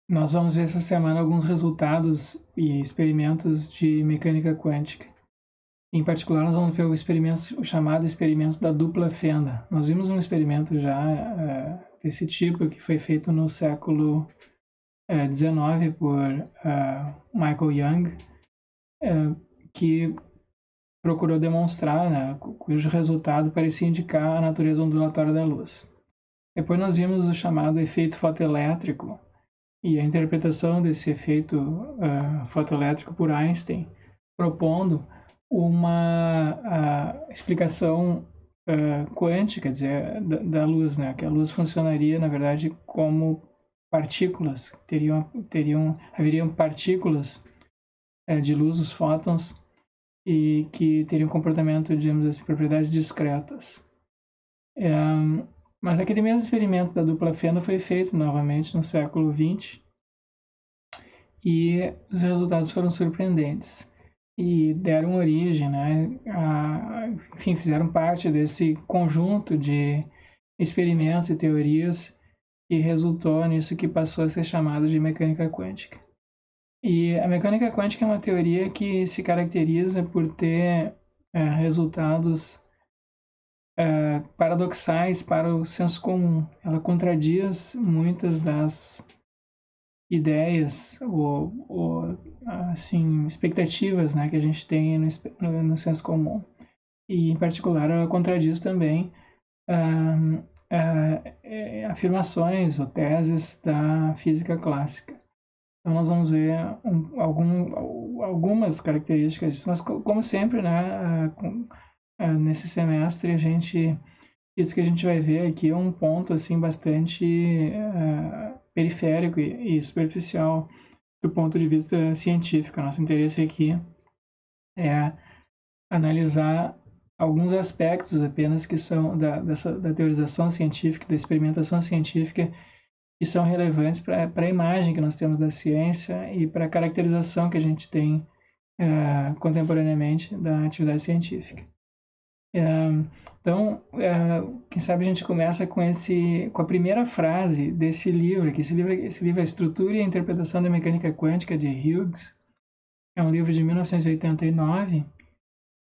Nós vamos ver essa semana alguns resultados e experimentos de mecânica quântica. Em particular, nós vamos ver o chamado experimento da dupla fenda. Nós vimos um experimento já desse tipo que foi feito no século XIX por Michael Young, que procurou demonstrar, né, cujo resultado parecia indicar a natureza ondulatória da luz. Depois nós vimos o chamado efeito fotoelétrico, e a interpretação desse efeito fotoelétrico por Einstein, propondo uma explicação quântica, quer dizer, da luz, né? Que a luz funcionaria, na verdade, como partículas, haveriam partículas de luz, os fótons, e que teriam comportamento, digamos assim, propriedades discretas. Mas aquele mesmo experimento da dupla fenda foi feito novamente no século XX e os resultados foram surpreendentes e deram origem, né, enfim, fizeram parte desse conjunto de experimentos e teorias que resultou nisso que passou a ser chamado de mecânica quântica. E a mecânica quântica é uma teoria que se caracteriza por ter resultados paradoxais para o senso comum. Ela contradiz muitas das ideias ou assim, expectativas, né, que a gente tem no senso comum. E, em particular, ela contradiz também afirmações ou teses da física clássica. Então, nós vamos ver algumas características disso, mas como sempre, né, nesse semestre, isso que a gente vai ver aqui é um ponto assim bastante periférico e superficial do ponto de vista científico. Nosso interesse aqui é analisar alguns aspectos apenas que são da teorização científica, da experimentação científica, que são relevantes para a imagem que nós temos da ciência e para a caracterização que a gente tem contemporaneamente da atividade científica. Então, quem sabe a gente começa com a primeira frase desse livro, que esse livro é A Estrutura e a Interpretação da Mecânica Quântica, de Hughes. É um livro de 1989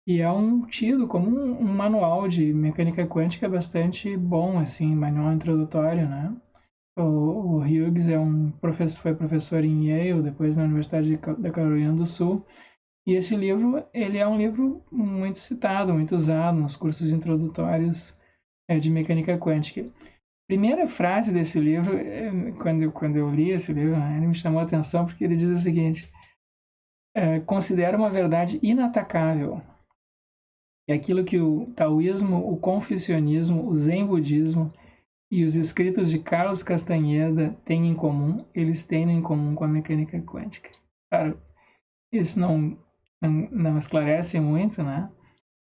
e é tido como um manual de mecânica quântica bastante bom, assim, manual introdutório, né? O Hughes foi professor em Yale, depois na Universidade da Carolina do Sul. E esse livro, ele é um livro muito citado, muito usado nos cursos introdutórios de mecânica quântica. Primeira frase desse livro, quando eu li esse livro, ele me chamou a atenção porque ele diz o seguinte: considera uma verdade inatacável que aquilo que o taoísmo, o confucionismo, o zen budismo e os escritos de Carlos Castaneda têm em comum, eles têm em comum com a mecânica quântica. Claro, isso não esclarece muito, né?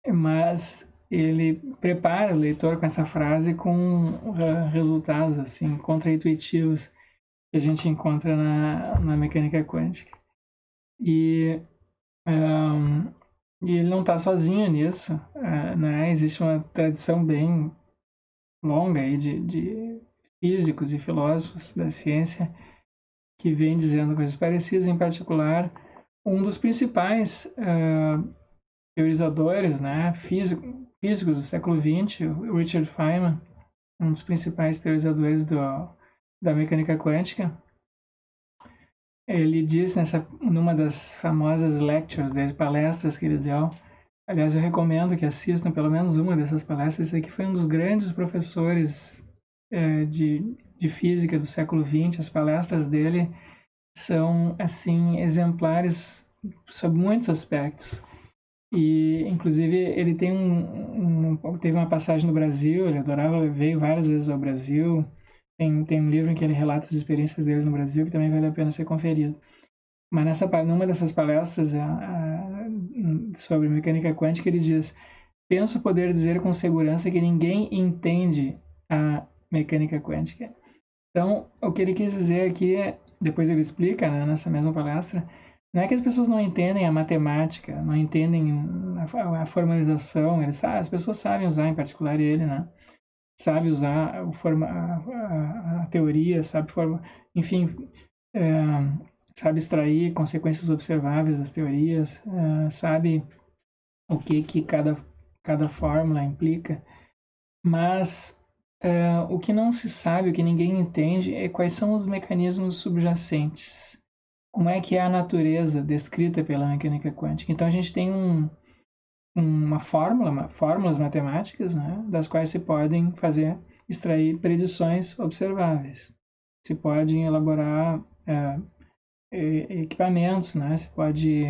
Mas ele prepara o leitor com essa frase com resultados assim contraintuitivos que a gente encontra na mecânica quântica. E ele não está sozinho nisso, né? Existe uma tradição bem longa aí de físicos e filósofos da ciência que vem dizendo coisas parecidas, em particular um dos principais teorizadores, né, físicos do século XX, o Richard Feynman, um dos principais teorizadores da mecânica quântica. Ele diz numa das famosas lectures, das palestras que ele deu, aliás, eu recomendo que assistam pelo menos uma dessas palestras. Esse aqui foi um dos grandes professores de física do século XX. As palestras dele são, assim, exemplares sobre muitos aspectos. E, inclusive, ele teve uma passagem no Brasil, ele veio várias vezes ao Brasil. Tem um livro em que ele relata as experiências dele no Brasil, que também vale a pena ser conferido. Mas numa dessas palestras sobre mecânica quântica, ele diz: penso poder dizer com segurança que ninguém entende a mecânica quântica. Então, o que ele quis dizer aqui, depois ele explica, né, nessa mesma palestra, não é que as pessoas não entendem a matemática, não entendem a formalização, as pessoas sabem usar, em particular ele, né? Sabe usar a teoria, enfim, sabe extrair consequências observáveis das teorias, sabe o que cada fórmula implica, mas o que não se sabe, o que ninguém entende, é quais são os mecanismos subjacentes. Como é que é a natureza descrita pela mecânica quântica. Então a gente tem fórmulas matemáticas, né, das quais se podem extrair predições observáveis. Se pode elaborar equipamentos, né, se pode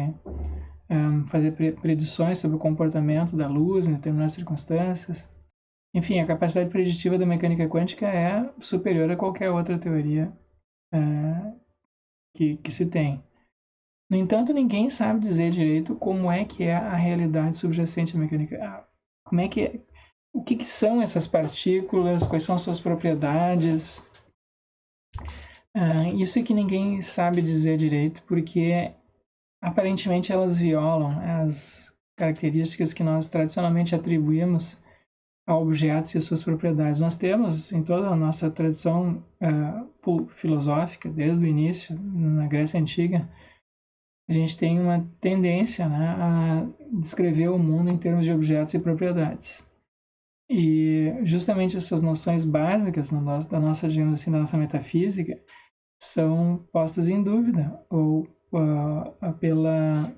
fazer predições sobre o comportamento da luz em determinadas circunstâncias. Enfim, a capacidade preditiva da mecânica quântica é superior a qualquer outra teoria que se tem. No entanto, ninguém sabe dizer direito como é que é a realidade subjacente à mecânica. Como é que é, o que são essas partículas, quais são suas propriedades. Isso é que ninguém sabe dizer direito, porque aparentemente elas violam as características que nós tradicionalmente atribuímos a objetos e suas propriedades. Nós temos, em toda a nossa tradição filosófica, desde o início, na Grécia Antiga, a gente tem uma tendência, né, a descrever o mundo em termos de objetos e propriedades. E justamente essas noções básicas da nossa, digamos assim, da nossa metafísica são postas em dúvida ou pela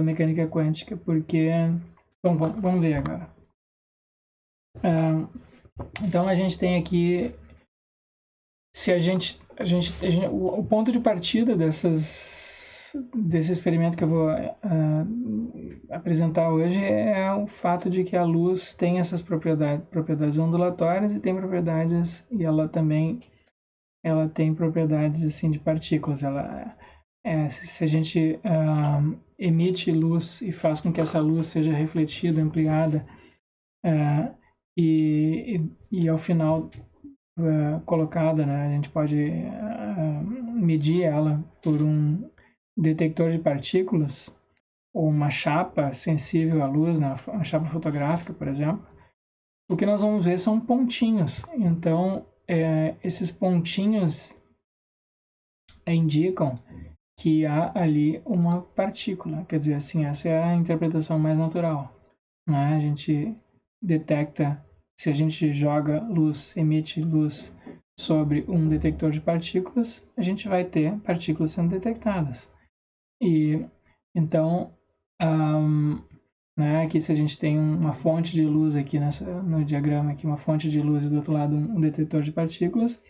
mecânica quântica, porque... Bom, vamos ver agora. Então a gente tem aqui, se o ponto de partida desse experimento que eu vou apresentar hoje é o fato de que a luz tem essas propriedades ondulatórias e tem propriedades, e ela tem propriedades assim de partículas. Se a gente emite luz e faz com que essa luz seja refletida, ampliada, e ao final colocada, né, a gente pode medir ela por um detector de partículas ou uma chapa sensível à luz, né, uma chapa fotográfica, por exemplo. O que nós vamos ver são pontinhos. Então, esses pontinhos indicam que há ali uma partícula. Quer dizer, assim, essa é a interpretação mais natural, né? A gente detecta, se a gente joga luz, emite luz sobre um detector de partículas, a gente vai ter partículas sendo detectadas. E então, né, aqui se a gente tem uma fonte de luz aqui no diagrama, aqui uma fonte de luz e do outro lado um detetor de partículas,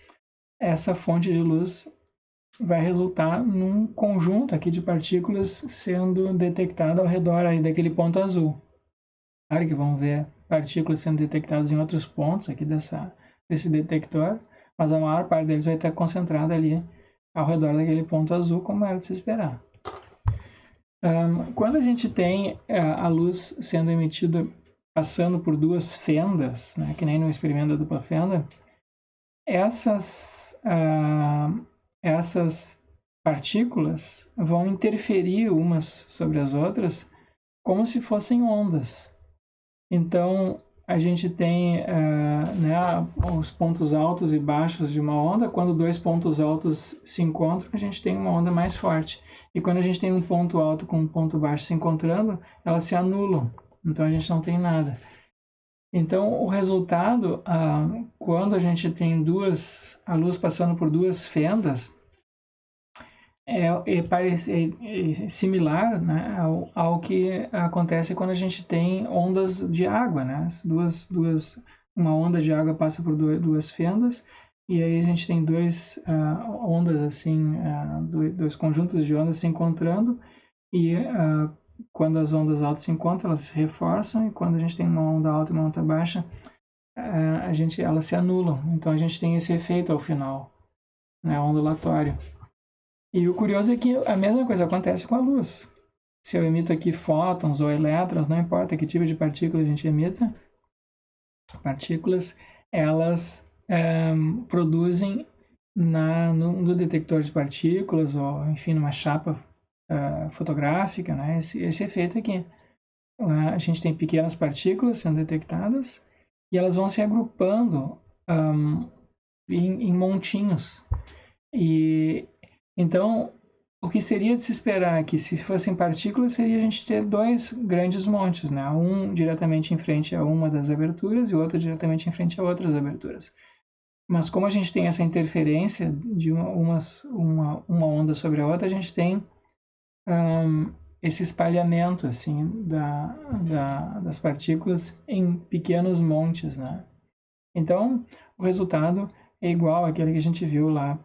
essa fonte de luz vai resultar num conjunto aqui de partículas sendo detectado ao redor aí daquele ponto azul. Claro que vão ver partículas sendo detectadas em outros pontos aqui desse detector, mas a maior parte deles vai estar concentrada ali ao redor daquele ponto azul, como era de se esperar. Quando a gente tem a luz sendo emitida passando por duas fendas, né, que nem no experimento da dupla fenda, essas partículas vão interferir umas sobre as outras como se fossem ondas. Então, a gente tem né, os pontos altos e baixos de uma onda. Quando dois pontos altos se encontram, a gente tem uma onda mais forte. E quando a gente tem um ponto alto com um ponto baixo se encontrando, elas se anulam. Então, a gente não tem nada. Então, o resultado, quando a gente tem a luz passando por duas fendas, é similar, né, ao que acontece quando a gente tem ondas de água, né? Uma onda de água passa por duas fendas, e aí a gente tem ondas assim, dois conjuntos de ondas se encontrando, e quando as ondas altas se encontram, elas se reforçam, e quando a gente tem uma onda alta e uma onda baixa, elas se anulam. Então a gente tem esse efeito ao final, né, ondulatório. E o curioso é que a mesma coisa acontece com a luz. Se eu emito aqui fótons ou elétrons, não importa que tipo de partícula a gente emita, partículas, elas produzem no detector de partículas, ou enfim, numa chapa fotográfica, né, esse efeito aqui. A gente tem pequenas partículas sendo detectadas e elas vão se agrupando em montinhos. E Então, o que seria de se esperar que, se fossem partículas, seria a gente ter dois grandes montes, né? Um diretamente em frente a uma das aberturas e o outro diretamente em frente a outras aberturas. Mas como a gente tem essa interferência de uma onda sobre a outra, a gente tem esse espalhamento assim das partículas em pequenos montes, né? Então, o resultado é igual àquele que a gente viu lá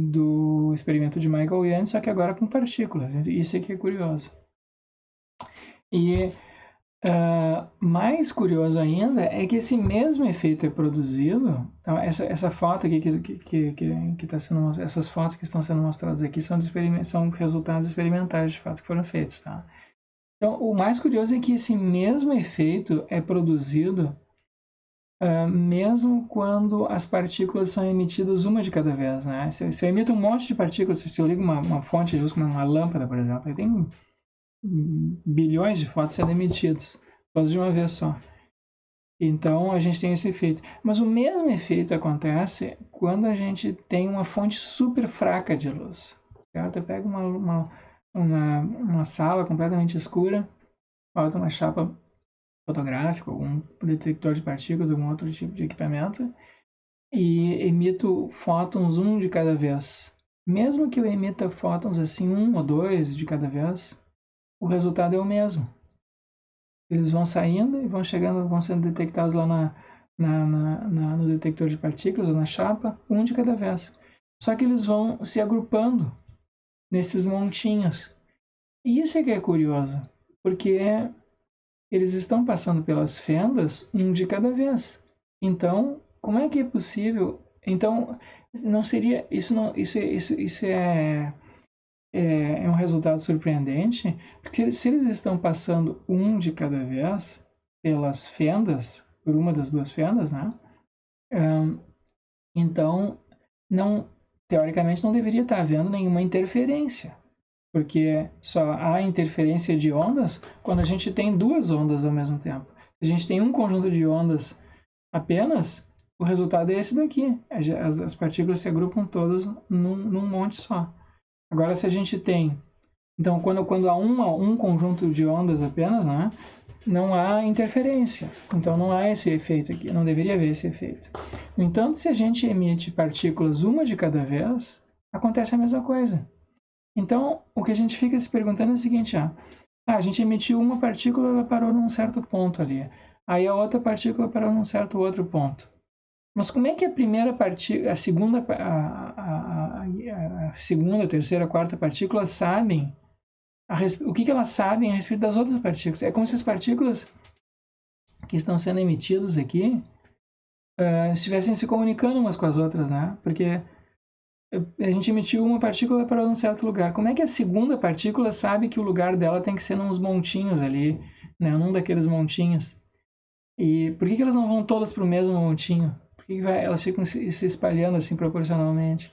do experimento de Michael Young, só que agora com partículas. Isso aqui é curioso. E mais curioso ainda é que esse mesmo efeito é produzido. Então, essa foto aqui que está sendo, essas fotos que estão sendo mostradas aqui são resultados experimentais de fato que foram feitos, tá? Então, o mais curioso é que esse mesmo efeito é produzido mesmo quando as partículas são emitidas uma de cada vez, né? Se eu emito um monte de partículas, se eu ligo uma fonte de luz como uma lâmpada, por exemplo, aí tem bilhões de fótons sendo emitidos, todos de uma vez só. Então a gente tem esse efeito. Mas o mesmo efeito acontece quando a gente tem uma fonte super fraca de luz. Certo? Eu pego uma sala completamente escura, boto uma chapa fotográfica, algum detector de partículas, algum outro tipo de equipamento, e emito fótons um de cada vez. Mesmo que eu emita fótons assim, um ou dois de cada vez, o resultado é o mesmo. Eles vão saindo e vão chegando, vão sendo detectados lá no detector de partículas ou na chapa, um de cada vez. Só que eles vão se agrupando nesses montinhos. E isso é que é curioso, porque eles estão passando pelas fendas um de cada vez. Então, como é que é possível? Então, não seria isso é um resultado surpreendente, porque se eles estão passando um de cada vez pelas fendas, por uma das duas fendas, né? Então, teoricamente não deveria estar havendo nenhuma interferência, porque só há interferência de ondas quando a gente tem duas ondas ao mesmo tempo. Se a gente tem um conjunto de ondas apenas, o resultado é esse daqui. As partículas se agrupam todas num monte só. Agora, se a gente tem... Então, quando há um conjunto de ondas apenas, né, não há interferência. Então, não há esse efeito aqui. Não deveria haver esse efeito. No entanto, se a gente emite partículas uma de cada vez, acontece a mesma coisa. Então, o que a gente fica se perguntando é o seguinte, a gente emitiu uma partícula, ela parou num certo ponto ali. Aí a outra partícula parou num certo outro ponto. Mas como é que a primeira partícula, a segunda, a terceira, a quarta partícula sabem o que elas sabem a respeito das outras partículas? É como se as partículas que estão sendo emitidas aqui estivessem se comunicando umas com as outras, né? Porque a gente emitiu uma partícula para um certo lugar. Como é que a segunda partícula sabe que o lugar dela tem que ser nos montinhos ali, né? Num daqueles montinhos? E por que elas não vão todas para o mesmo montinho? Por que elas ficam se espalhando assim proporcionalmente?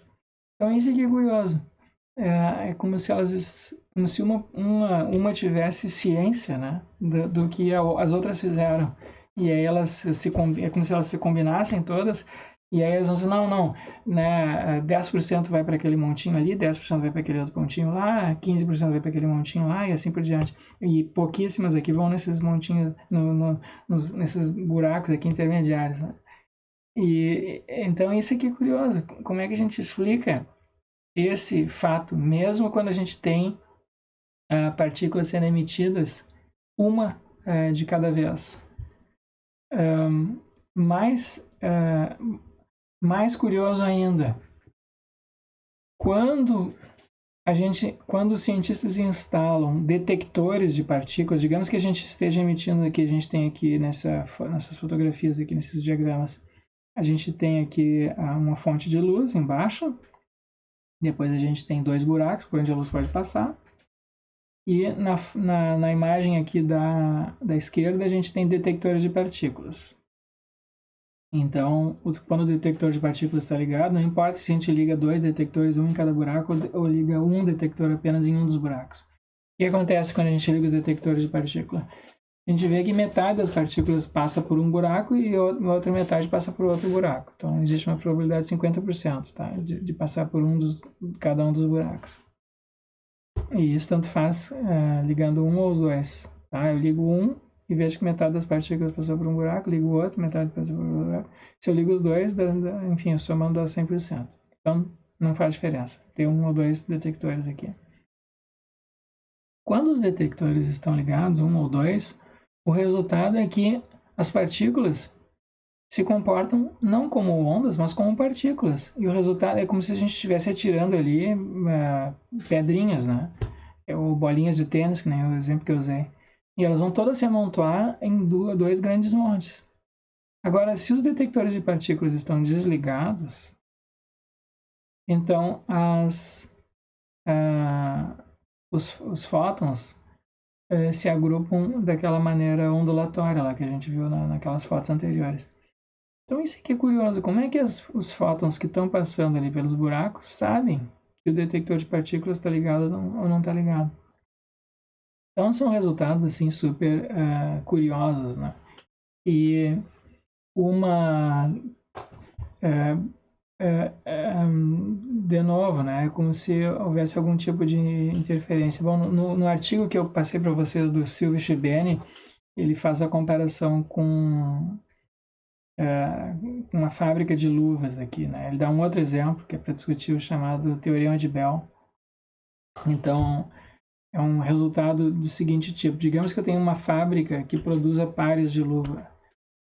Então isso aqui é curioso. É como se uma tivesse ciência, né, do que as outras fizeram. E aí é como se elas se combinassem todas, e aí elas vão dizer, não, né, 10% vai para aquele montinho ali, 10% vai para aquele outro pontinho lá, 15% vai para aquele montinho lá, e assim por diante. E pouquíssimas aqui vão nesses montinhos, nesses buracos aqui intermediários, né? E então isso aqui é curioso. Como é que a gente explica esse fato, mesmo quando a gente tem partículas sendo emitidas uma de cada vez? Mais curioso ainda, quando os cientistas instalam detectores de partículas, digamos que a gente esteja emitindo aqui, a gente tem aqui nessas fotografias aqui, nesses diagramas, a gente tem aqui uma fonte de luz embaixo, depois a gente tem dois buracos por onde a luz pode passar, e na imagem aqui da esquerda a gente tem detectores de partículas. Então, quando o detector de partículas está ligado, não importa se a gente liga dois detectores, um em cada buraco, ou liga um detector apenas em um dos buracos. O que acontece quando a gente liga os detectores de partícula? a gente vê que metade das partículas passa por um buraco e a outra metade passa por outro buraco. Então, existe uma probabilidade de 50%, tá? De passar por cada um dos buracos. E isso tanto faz ligando um ou os dois, tá? Eu ligo um e vejo que metade das partículas passou por um buraco, ligo o outro, metade passou por um buraco. Se eu ligo os dois, enfim, somando dá 100%. Então, não faz diferença. Tem um ou dois detectores aqui. Quando os detectores estão ligados, um ou dois, o resultado é que as partículas se comportam não como ondas, mas como partículas. E o resultado é como se a gente estivesse atirando ali pedrinhas, né? Ou bolinhas de tênis, que nem o exemplo que eu usei. E elas vão todas se amontoar em dois grandes montes. Agora, se os detectores de partículas estão desligados, então os fótons se agrupam daquela maneira ondulatória lá que a gente viu naquelas fotos anteriores. Então isso aqui é curioso, como é que os fótons que estão passando ali pelos buracos sabem que o detector de partículas está ligado ou não está ligado? Então são resultados assim super curiosos, né? E de novo, né? É como se houvesse algum tipo de interferência. Bom, no artigo que eu passei para vocês do Silvio Shibeni, ele faz a comparação com uma fábrica de luvas aqui, né? Ele dá um outro exemplo que é para discutir o chamado Teorema de Bell. Então, é um resultado do seguinte tipo. Digamos que eu tenho uma fábrica que produza pares de luva.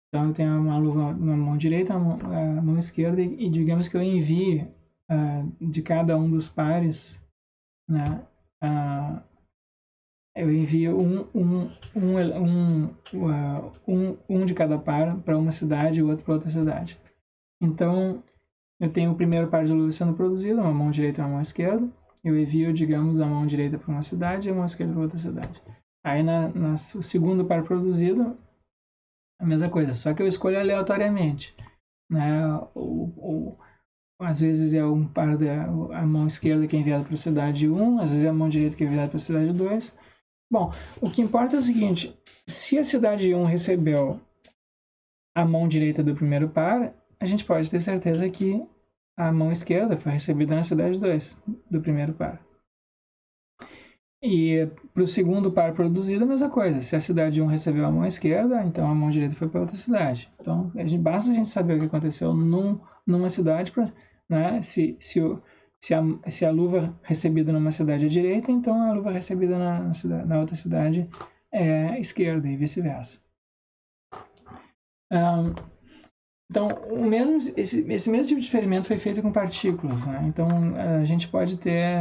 Então, eu tenho uma luva na mão direita, na mão esquerda, e digamos que eu envie de cada um dos pares, né? Eu envio um de cada par para uma cidade e o outro para outra cidade. Então, eu tenho o primeiro par de luvas sendo produzido, uma mão direita e uma mão esquerda. Eu envio, digamos, a mão direita para uma cidade e a mão esquerda para outra cidade. Aí, no segundo par produzido, a mesma coisa, só que eu escolho aleatoriamente, né? Às vezes é um par a mão esquerda que é enviada para a cidade 1, às vezes é a mão direita que é enviada para a cidade 2. Bom, o que importa é o seguinte, se a cidade 1 recebeu a mão direita do primeiro par, a gente pode ter certeza que a mão esquerda foi recebida na cidade 2 do primeiro par. E para o segundo par produzido, a mesma coisa. Se a cidade 1 recebeu a mão esquerda, então a mão direita foi para outra cidade. Então, basta a gente saber o que aconteceu numa cidade, né? Se a luva recebida numa cidade é direita, então a luva recebida na outra cidade é esquerda e vice-versa. Então, esse mesmo tipo de experimento foi feito com partículas, né? Então, a gente pode ter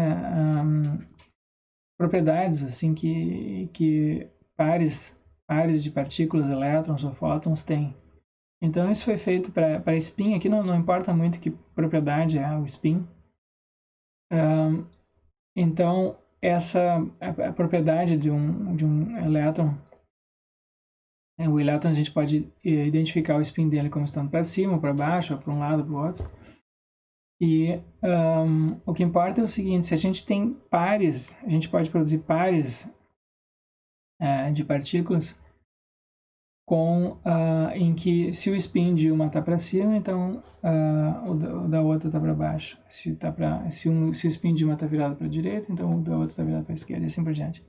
propriedades assim que pares de partículas, elétrons ou fótons têm. Então, isso foi feito para spin. Aqui não importa muito que propriedade é o spin. Então, a propriedade de um elétron, o elétron a gente pode identificar o spin dele como estando para cima, ou para baixo, ou para um lado, ou para o outro. E o que importa é o seguinte, se a gente tem pares, a gente pode produzir pares de partículas em que se o spin de uma está para cima, então o da outra está para baixo. Se o spin de uma está virado para a direita, então o da outra está virado para a esquerda e assim por diante.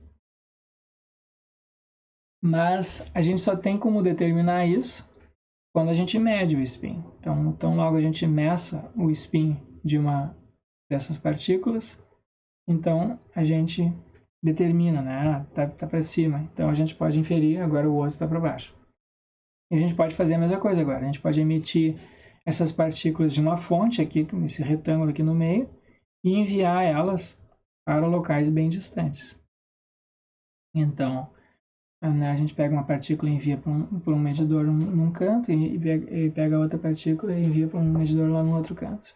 Mas a gente só tem como determinar isso quando a gente mede o spin. Então logo a gente meça o spin de uma dessas partículas, então a gente determina, né? Tá para cima, então a gente pode inferir, agora o outro está para baixo. E a gente pode fazer a mesma coisa agora, a gente pode emitir essas partículas de uma fonte aqui, nesse retângulo aqui no meio, e enviar elas para locais bem distantes. Então, a gente pega uma partícula e envia para um medidor num canto e pega outra partícula e envia para um medidor lá no outro canto.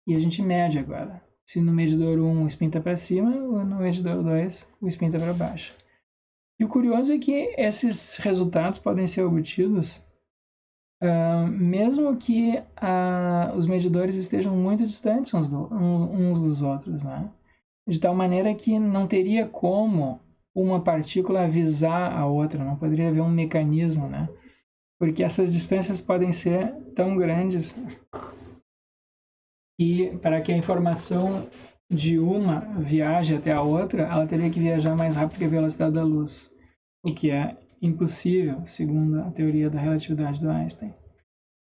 E a gente mede agora. Se no medidor 1 o spin está para cima, ou no medidor 2 o spin está para baixo. E o curioso é que esses resultados podem ser obtidos mesmo que os medidores estejam muito distantes uns dos outros, né? De tal maneira que não teria como uma partícula avisar a outra, não poderia haver um mecanismo, né? Porque essas distâncias podem ser tão grandes que para que a informação de uma viaje até a outra, ela teria que viajar mais rápido que a velocidade da luz, o que é impossível, segundo a teoria da relatividade do Einstein.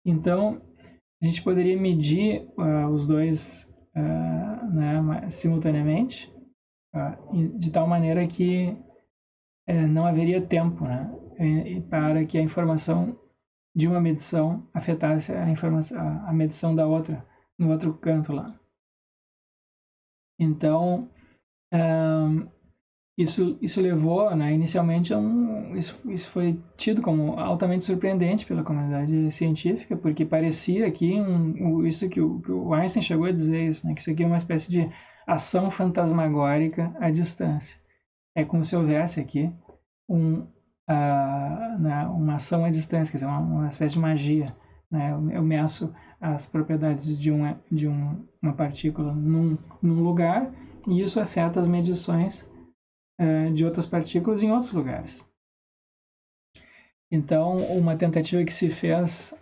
Então, a gente poderia medir os dois né, simultaneamente, de tal maneira que não haveria tempo, né, para que a informação de uma medição afetasse a medição da outra, no outro canto lá. Então, isso levou, né, inicialmente, isso foi tido como altamente surpreendente pela comunidade científica, porque parecia que isso que o Einstein chegou a dizer, isso, né, que isso aqui é uma espécie de ação fantasmagórica à distância. É como se houvesse aqui uma ação à distância, quer dizer, uma espécie de magia. Né? Eu meço as propriedades de uma partícula num lugar e isso afeta as medições de outras partículas em outros lugares. Então, uma tentativa que se fez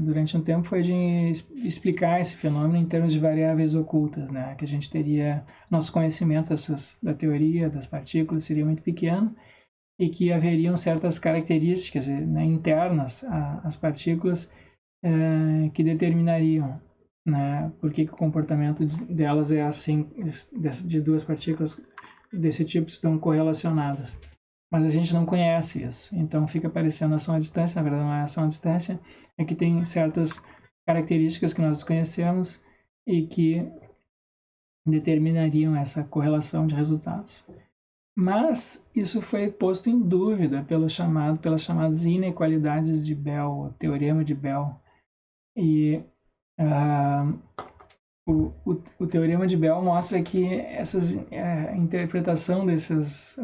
durante um tempo foi de explicar esse fenômeno em termos de variáveis ocultas, né? Que a gente teria, nosso conhecimento da teoria das partículas seria muito pequeno e que haveriam certas características, né, internas às partículas que determinariam, né, por que o comportamento delas é assim, de duas partículas desse tipo estão correlacionadas. Mas a gente não conhece isso, então fica parecendo ação à distância, na verdade não é ação à distância, é que tem certas características que nós desconhecemos e que determinariam essa correlação de resultados. Mas isso foi posto em dúvida pelas chamadas inequalidades de Bell, o teorema de Bell. E o teorema de Bell mostra que a interpretação desses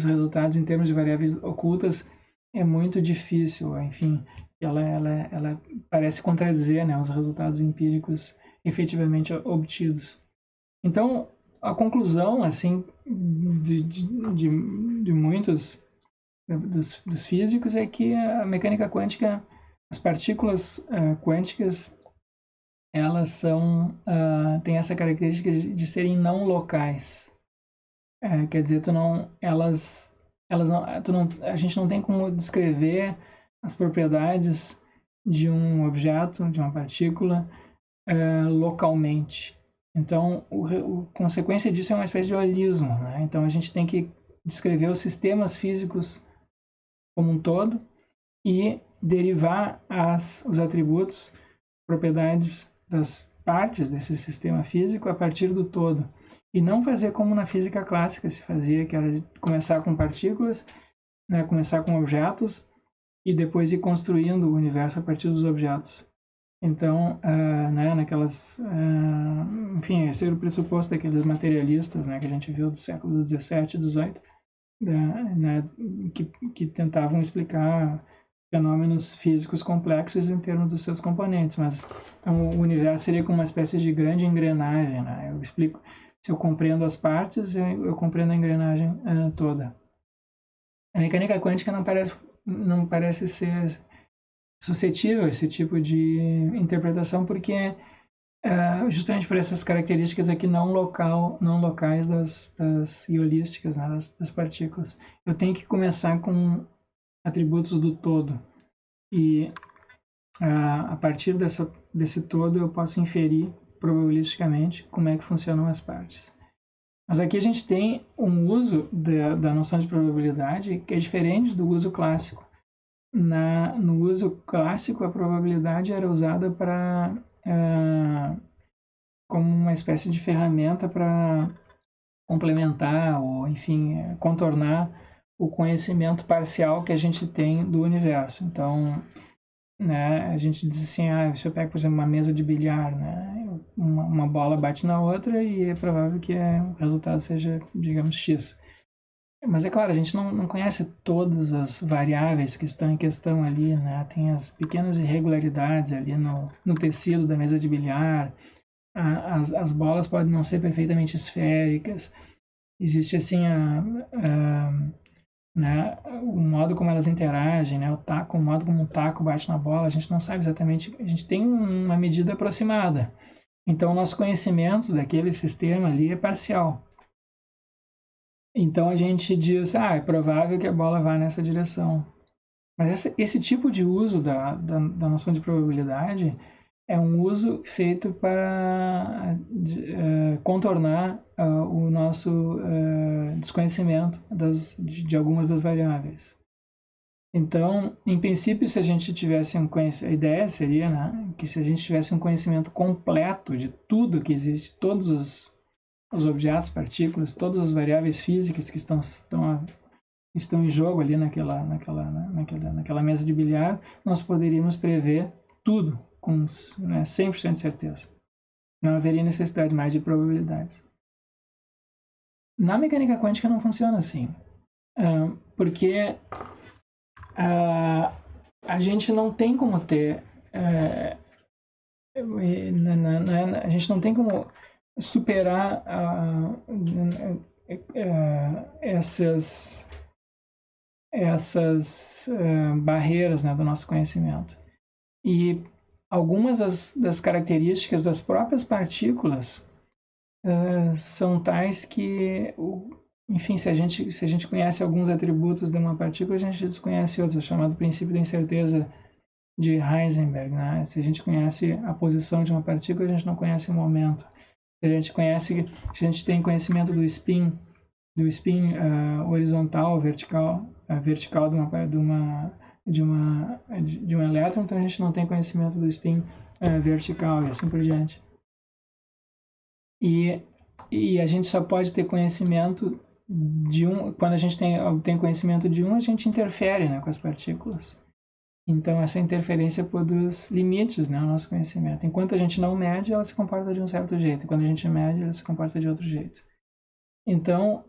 resultados em termos de variáveis ocultas é muito difícil. Enfim, ela parece contradizer, né, os resultados empíricos efetivamente obtidos. Então, a conclusão assim de muitos dos físicos é que a mecânica quântica, as partículas quânticas, elas têm essa característica de serem não locais. Quer dizer, a gente não tem como descrever as propriedades de um objeto, de uma partícula, localmente. Então, a consequência disso é uma espécie de holismo, né? Então, a gente tem que descrever os sistemas físicos como um todo e derivar os atributos, propriedades das partes desse sistema físico a partir do todo. E não fazer como na física clássica se fazia, que era começar com partículas, né, começar com objetos e depois ir construindo o universo a partir dos objetos. Então, né, enfim, esse era o pressuposto daqueles materialistas, né, que a gente viu do século XVII e XVIII, né, que tentavam explicar fenômenos físicos complexos em termos dos seus componentes, mas então, o universo seria como uma espécie de grande engrenagem, né? Eu explico, se eu compreendo as partes, eu compreendo a engrenagem toda. A mecânica quântica não parece ser suscetível a esse tipo de interpretação, porque justamente por essas características aqui não locais das iolísticas, né, das partículas. Eu tenho que começar com atributos do todo e a partir desse todo eu posso inferir probabilisticamente como é que funcionam as partes. Mas aqui a gente tem um uso da noção de probabilidade que é diferente do uso clássico. No uso clássico, a probabilidade era usada como uma espécie de ferramenta para complementar ou, enfim, contornar o conhecimento parcial que a gente tem do universo. Então, né, a gente diz assim, se eu pego, por exemplo, uma mesa de bilhar, né, uma bola bate na outra e é provável que o resultado seja, digamos, X. Mas é claro, a gente não conhece todas as variáveis que estão em questão ali, né? Tem as pequenas irregularidades ali no tecido da mesa de bilhar, as bolas podem não ser perfeitamente esféricas. existe assim né, o modo como elas interagem, né, o modo como um taco bate na bola, a gente não sabe exatamente, a gente tem uma medida aproximada. Então, o nosso conhecimento daquele sistema ali é parcial. Então, a gente diz, é provável que a bola vá nessa direção. Mas esse tipo de uso da noção de probabilidade é um uso feito para contornar o nosso desconhecimento de algumas das variáveis. Então, em princípio, se a gente tivesse a ideia seria, né, que se a gente tivesse um conhecimento completo de tudo que existe, todos os objetos, partículas, todas as variáveis físicas que estão em jogo ali naquela mesa de bilhar, nós poderíamos prever tudo com 100% de certeza. Não haveria necessidade mais de probabilidades. Na mecânica quântica não funciona assim, porque a gente não tem como ter a gente não tem como superar essas barreiras, né, do nosso conhecimento. E algumas das características das próprias partículas são tais que, enfim, se a gente conhece alguns atributos de uma partícula, a gente desconhece outros, é chamado princípio da incerteza de Heisenberg, né? Se a gente conhece a posição de uma partícula, a gente não conhece o momento. Se a gente tem conhecimento do spin horizontal, vertical de um elétron, então a gente não tem conhecimento do spin vertical e assim por diante. E a gente só pode ter conhecimento de quando a gente tem conhecimento de a gente interfere, né, com as partículas. Então essa interferência produz limites, né, ao nosso conhecimento. Enquanto a gente não mede, ela se comporta de um certo jeito. Quando a gente mede, ela se comporta de outro jeito. Então,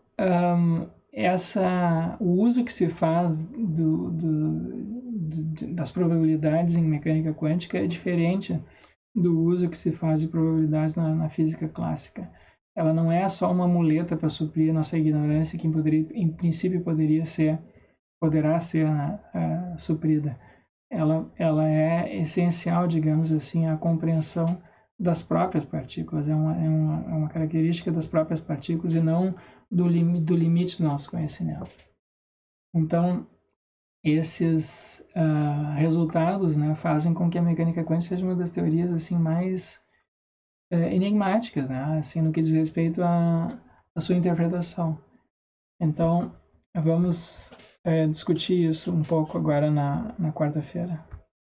o uso que se faz das probabilidades em mecânica quântica é diferente do uso que se faz de probabilidades na física clássica. Ela não é só uma muleta para suprir a nossa ignorância, que em princípio poderá ser suprida. Ela é essencial, digamos assim, à compreensão das próprias partículas. É uma característica das próprias partículas e não do limite do nosso conhecimento. Então, esses resultados, né, fazem com que a mecânica quântica seja uma das teorias assim mais enigmáticas, né, assim, no que diz respeito à sua interpretação. Então, vamos discutir isso um pouco agora na quarta-feira.